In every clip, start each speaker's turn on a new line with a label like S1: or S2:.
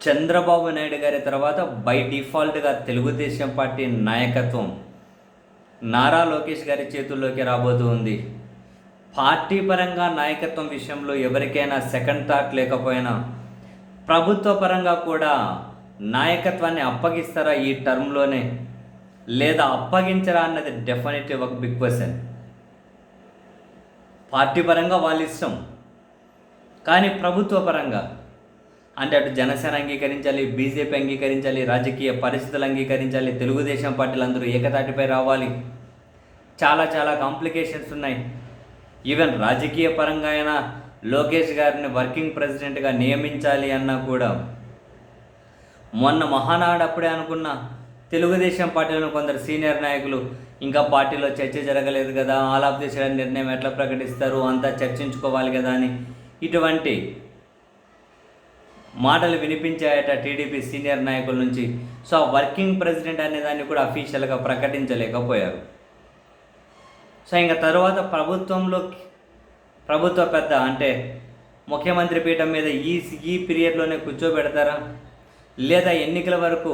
S1: చంద్రబాబు నాయుడు గారి తర్వాత బై డిఫాల్ట్గా తెలుగుదేశం పార్టీ నాయకత్వం నారా లోకేష్ గారి చేతుల్లోకి రాబోతూ ఉంది. పార్టీ పరంగా నాయకత్వం విషయంలో ఎవరికైనా సెకండ్ థాట్ లేకపోయినా ప్రభుత్వ పరంగా కూడా నాయకత్వాన్ని అప్పగిస్తారా ఈ టర్మ్లోనే, లేదా అప్పగించరా అన్నది డెఫినెట్లీ ఒక బిగ్ క్వశ్చన్. పార్టీ పరంగా వాళ్ళ ఇష్టం, కానీ ప్రభుత్వ పరంగా అంటే అటు జనసేన అంగీకరించాలి, బీజేపీ అంగీకరించాలి, రాజకీయ పరిస్థితులు అంగీకరించాలి, తెలుగుదేశం పార్టీలు అందరూ ఏకతాటిపై రావాలి. చాలా చాలా కాంప్లికేషన్స్ ఉన్నాయి. ఈవెన్ రాజకీయ పరంగా అయినా లోకేష్ గారిని వర్కింగ్ ప్రెసిడెంట్గా నియమించాలి అన్నా కూడా మొన్న మహానాడు అప్పుడే అనుకున్న తెలుగుదేశం పార్టీలో కొందరు సీనియర్ నాయకులు ఇంకా పార్టీలో చర్చ జరగలేదు కదా, ఆల్ ఆఫ్ ది సడన్ నిర్ణయం ఎట్లా ప్రకటిస్తారు, అంతా చర్చించుకోవాలి కదా అని ఇటువంటి మాటలు వినిపించాయట టీడీపీ సీనియర్ నాయకుల నుంచి. సో వర్కింగ్ ప్రెసిడెంట్ అనే దాన్ని కూడా అఫీషియల్గా ప్రకటించలేకపోయారు. సో ఇంకా తర్వాత ప్రభుత్వ పెద్ద అంటే ముఖ్యమంత్రి పీఠం మీద ఈ పీరియడ్లోనే కూర్చోబెడతారా, లేదా ఎన్నికల వరకు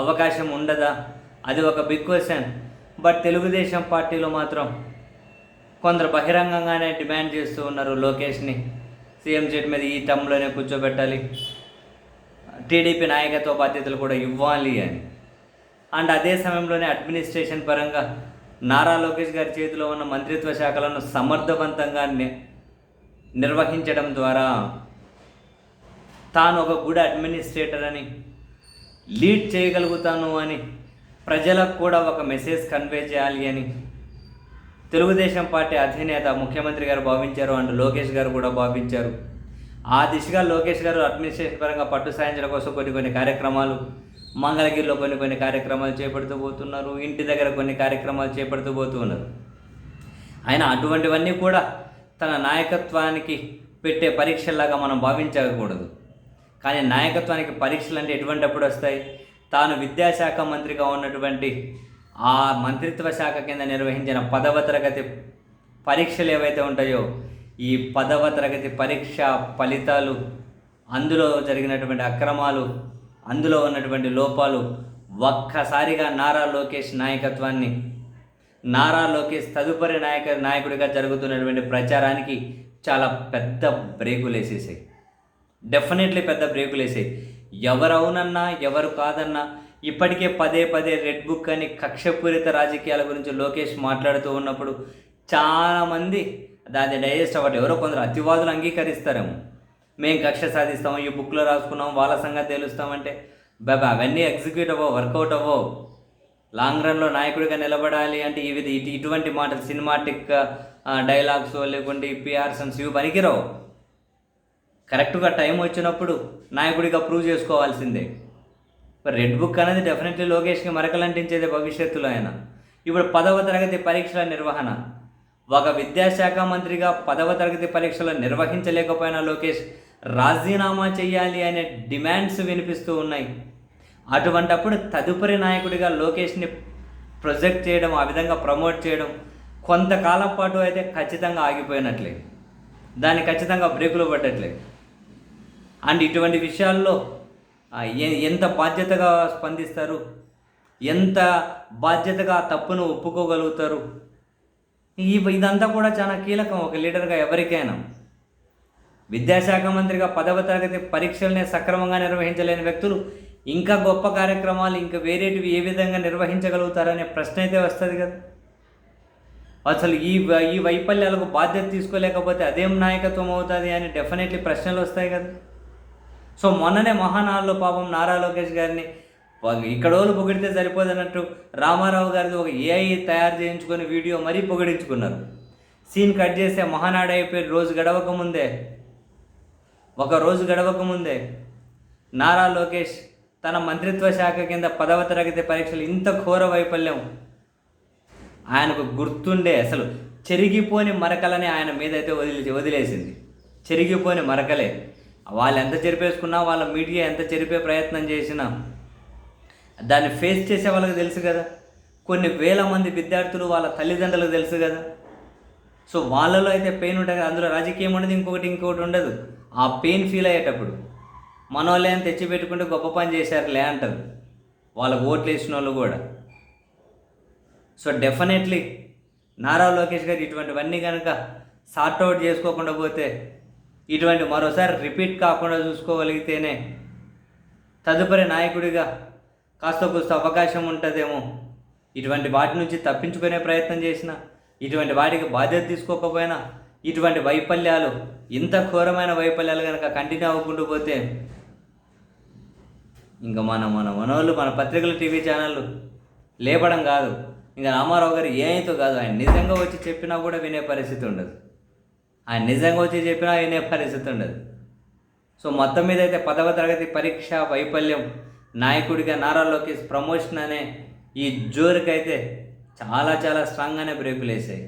S1: అవకాశం ఉండదా, అది ఒక బిగ్ క్వశ్చన్. బట్ తెలుగుదేశం పార్టీలో మాత్రం కొందరు బహిరంగంగానే డిమాండ్ చేస్తూ ఉన్నారు లోకేష్ని సీఎం సీట్ మీద ఈ టర్మ్లోనే కూర్చోబెట్టాలి, టీడీపీ నాయకత్వ బాధ్యతలు కూడా ఇవ్వాలి అని. అండ్ అదే సమయంలోనే అడ్మినిస్ట్రేషన్ పరంగా నారా లోకేష్ గారి చేతిలో ఉన్న మంత్రిత్వ శాఖలను సమర్థవంతంగా నిర్వహించడం ద్వారా తాను ఒక గుడ్ అడ్మినిస్ట్రేటర్ అని, లీడ్ చేయగలుగుతాను అని ప్రజలకు కూడా ఒక మెసేజ్ కన్వే చేయాలి అని తెలుగుదేశం పార్టీ అధినేత ముఖ్యమంత్రి గారు భావించారు, అండ్ లోకేష్ గారు కూడా భావించారు. ఆ దిశగా లోకేష్ గారు అడ్మినిస్ట్రేషన్ పరంగా పట్టు సాధించడం కోసం కొన్ని కార్యక్రమాలు, మంగళగిరిలో కొన్ని కార్యక్రమాలు చేపడుతూ పోతున్నారు, ఇంటి దగ్గర కొన్ని కార్యక్రమాలు చేపడుతూ పోతున్నారు. ఆయన అటువంటివన్నీ కూడా తన నాయకత్వానికి పెట్టే పరీక్షల్లాగా మనం భావించకూడదు. కానీ నాయకత్వానికి పరీక్షలు అంటే ఎటువంటిప్పుడు వస్తాయి? తాను విద్యాశాఖ మంత్రిగా ఉన్నటువంటి ఆ మంత్రిత్వ శాఖ కింద నిర్వహించిన 10వ తరగతి పరీక్షలు ఏవైతే ఉంటాయో, ఈ 10వ తరగతి పరీక్ష ఫలితాలు, అందులో జరిగినటువంటి అక్రమాలు, అందులో ఉన్నటువంటి లోపాలు ఒక్కసారిగా నారా లోకేష్ నాయకత్వాన్ని, నారా లోకేష్ తదుపరి నాయకుడిగా జరుగుతున్నటువంటి ప్రచారానికి చాలా పెద్ద బ్రేకులు వేసేసాయి. డెఫినెట్లీ పెద్ద బ్రేకులు వేసాయి. ఎవరు అవునన్నా ఎవరు కాదన్నా ఇప్పటికే పదే రెడ్ బుక్ అని కక్షపూరిత రాజకీయాల గురించి లోకేష్ మాట్లాడుతూ ఉన్నప్పుడు చాలామంది దాన్ని డైజెస్ట్ అవ్వటం, ఎవరో కొందరు అతివాదులు అంగీకరిస్తారేమో, మేము కక్ష సాధిస్తాము, ఈ బుక్లో రాసుకున్నాం, వాళ్ళ సంగతి తెలుస్తామంటే బాబా అవన్నీ ఎగ్జిక్యూట్ అవ్వవు, వర్కౌట్ అవ్వవు. లాంగ్ రన్లో నాయకుడిగా నిలబడాలి అంటే ఇటువంటి మాటలు, సినిమాటిక్ డైలాగ్స్ లేకుంటే పిఆర్సన్స్ ఇవి పనికిరావు. కరెక్ట్గా టైం వచ్చినప్పుడు నాయకుడిగా ప్రూవ్ చేసుకోవాల్సిందే. రెడ్ బుక్ అనేది డెఫినెట్లీ లోకేష్కి మరకలంటించేదే భవిష్యత్తులో. ఆయన ఇప్పుడు 10వ తరగతి పరీక్షల నిర్వహణ, ఒక విద్యాశాఖ మంత్రిగా 10వ తరగతి పరీక్షలు నిర్వహించలేకపోయినా లోకేష్ రాజీనామా చేయాలి అనే డిమాండ్స్ వినిపిస్తూ ఉన్నాయి. అటువంటప్పుడు తదుపరి నాయకుడిగా లోకేష్ని ప్రొజెక్ట్ చేయడం, ఆ విధంగా ప్రమోట్ చేయడం కొంతకాలం పాటు అయితే ఖచ్చితంగా ఆగిపోయినట్లే, దాన్ని ఖచ్చితంగా బ్రేకులు పడ్డట్లే. అండ్ ఇటువంటి విషయాల్లో ఎంత బాధ్యతగా స్పందిస్తారు, ఎంత బాధ్యతగా తప్పును ఒప్పుకోగలుగుతారు, ఇదంతా కూడా చాలా కీలకం ఒక లీడర్గా ఎవరికైనా. విద్యాశాఖ మంత్రిగా 10వ తరగతి పరీక్షలనే సక్రమంగా నిర్వహించలేని వ్యక్తులు ఇంకా గొప్ప కార్యక్రమాలు ఇంకా వేరేటివి ఏ విధంగా నిర్వహించగలుగుతారనే ప్రశ్న అయితే వస్తుంది కదా. అసలు ఈ వైఫల్యాలకు బాధ్యత తీసుకోలేకపోతే అదేం నాయకత్వం అవుతుంది అని డెఫినెట్లీ ప్రశ్నలు వస్తాయి కదా. సో మొన్ననే మహానాడులో పాపం నారా లోకేష్ గారిని ఇక్కడోళ్ళు పొగిడితే సరిపోదన్నట్టు రామారావు గారిది ఒక ఏఐ తయారు చేయించుకొని వీడియో మరీ పొగిడించుకున్నారు. సీన్ కట్ చేస్తే మహానాడు అయిపోయి ఒక రోజు గడవకముందే నారా లోకేష్ తన మంత్రిత్వ శాఖ కింద 10వ తరగతి పరీక్షలు ఇంత ఘోర వైఫల్యం ఆయనకు గుర్తుండే అసలు చెరిగిపోని మరకలని ఆయన మీద అయితే వదిలేసింది. చెరిగిపోని మరకలే. వాళ్ళు ఎంత చెరిపేసుకున్నా, వాళ్ళ మీడియా ఎంత చెరిపే ప్రయత్నం చేసినా దాన్ని ఫేస్ చేసే వాళ్ళకి తెలుసు కదా. కొన్ని వేల మంది విద్యార్థులు, వాళ్ళ తల్లిదండ్రులకు తెలుసు కదా. సో వాళ్ళలో అయితే పెయిన్ ఉంటుంది, అందులో రాజకీయం ఉండదు, ఇంకొకటి ఉండదు. ఆ పెయిన్ ఫీల్ అయ్యేటప్పుడు మనోళ్ళే అని తెచ్చిపెట్టుకుంటే గొప్ప పని చేశారులే అంటారు వాళ్ళకు ఓట్లు వేసిన వాళ్ళు కూడా. సో డెఫినెట్లీ నారా లోకేష్ గారు ఇటువంటివన్నీ కనుక సార్ట్అవుట్ చేసుకోకుండా పోతే, ఇటువంటి మరోసారి రిపీట్ కాకుండా చూసుకోగలిగితేనే తదుపరి నాయకుడిగా కాస్త కూస్త అవకాశం ఉంటుందేమో. ఇటువంటి వాటి నుంచి తప్పించుకునే ప్రయత్నం చేసినా, ఇటువంటి వాటికి బాధ్యత తీసుకోకపోయినా, ఇటువంటి వైఫల్యాలు, ఇంత ఘోరమైన వైఫల్యాలు కనుక కంటిన్యూ అవ్వకుండా పోతే ఇంకా మనోళ్ళు మన పత్రికలు టీవీ ఛానళ్ళు లేపడం కాదు, ఇంకా రామారావు గారు ఏమైతే కాదు, ఆయన నిజంగా వచ్చి చెప్పినా కూడా వినే పరిస్థితి ఉండదు. ఆయన నిజంగా వచ్చి చెప్పినా వినే పరిస్థితి ఉండదు. సో మొత్తం మీద అయితే 10వ తరగతి పరీక్ష వైఫల్యం నాయకుడిగా నారా లోకేష్ ప్రమోషన్ అనే ఈ జోరుకైతే చాలా చాలా స్ట్రాంగ్గానే బ్రేకులు వేసాయి.